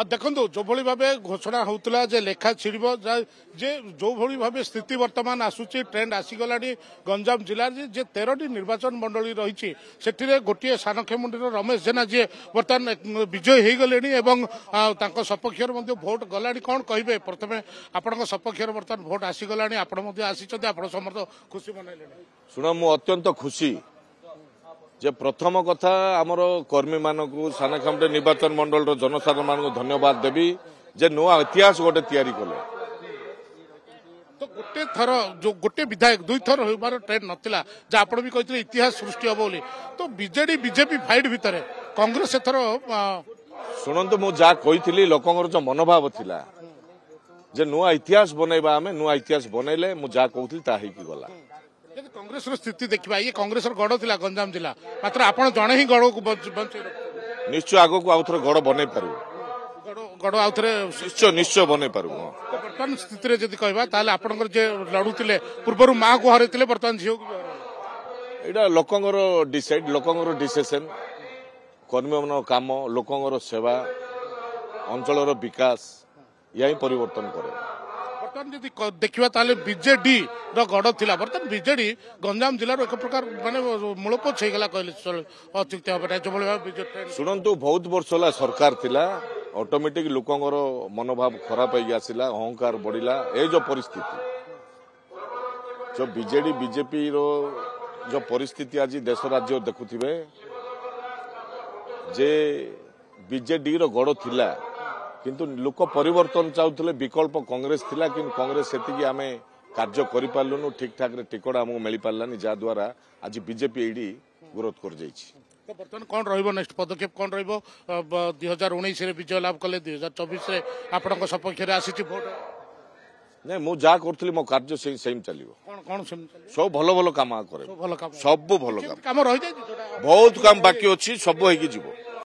देखो जो भली भाव घोषणा होता जे लेखा छिड़ब जे जो भली भाव स्थिति वर्तमान आसूची ट्रेंड आसीगला गंजाम जिलार जे 13टी निर्वाचन मंडली रही से गोटे सानखेमुंडीर रमेश जेना जी बर्तमान विजय हो गले सपक्ष भोट गला कौन कहे प्रथम आपण सपक्ष बर्तमान भोट आसीगला आसी समर्थ खुशी मनइले शुण मु अत्यंत खुशी जे प्रथम कथा आमर कर्मी मानक सानखेमुंडी निर्वाचन मंडल जनसाधारण मान धन्यवाद देवी जे नुआ इतिहास गोटे तैयारी कले तो गोटे थर जो गोटे विधायक दुई थर होबार ट्रेंड नथिला जे आपण भी कहते इतिहास सृष्टि हम बोली तो बीजेडी बीजेपी फाइट भितर कांग्रेस एथर शुणु मु जा कही लोकंर जो मनोभाव थिला जे नुआ इतिहास बनैबा आमे नुआ इतिहास बनैले मु जा कहूथि ता ही की गला कांग्रेस स्थिति देखा ये कांग्रेस गढ़ थिला गंजाम जिला मात्र आपण जणे ही गढ़ को बंचे निश्चय आगो को आउथरे गढ़ बनै पारु गढ़ आउथरे निश्चय बनै पारु वर्तमान स्थिति रे जदि कहबा ताले आपनकर जे लडुतिले पूर्वरु मां को हरैतिले वर्तमान झियो को एडा लोकंगर डिसाइड लोकंगर डिसिजन कर्मी मन काम लोकंगर सेवा अंचलर विकास यही परिवर्तन करे बर्तमान जदि देखिबा ताले बीजेडी रो गढ़ थिला बर्तमान बीजेडी गंजाम जिल्लार एक प्रकार माने मूलपोछ होगला कहले अत्युक्ति हबे जो भली बीजेडी शुणु बहुत वर्ष होला सरकार थिला ऑटोमेटिक लोकंगर मनोभाव खराब हो आसला अहंकार बढ़िला ए जो परिस्थिति जो बीजेडी बीजेपी रो जो परिस्थिति आज देश राज्य देखुथिबे जे बीजेडी रो गढ़ थिला किंतु लोक परिवर्तन चाहूले विकल्प कांग्रेस थिला कि कांग्रेस सेतिकी आमे कार्य करि पारलुनु ठीक ठाक रे टिकट हमको मिल पारलानी जा द्वारा आज बीजेपी एडी ग्रोथ कर जाइछि तो बर्तमान कौन रहिबो नेक्स्ट पदक्षेप कौन रहिबो 2019 रे विजय लाभ कले 2024 रे आपनक सपक्ष रे आसीछि वोट नहीं मु जा करथली मो कार्य सेम चलिबो कौन कौन सेम सब भलो भलो काम करे सब भलो काम सब भलो काम रहि जाय बहुत काम बाकी अछि सब होई कि जीवो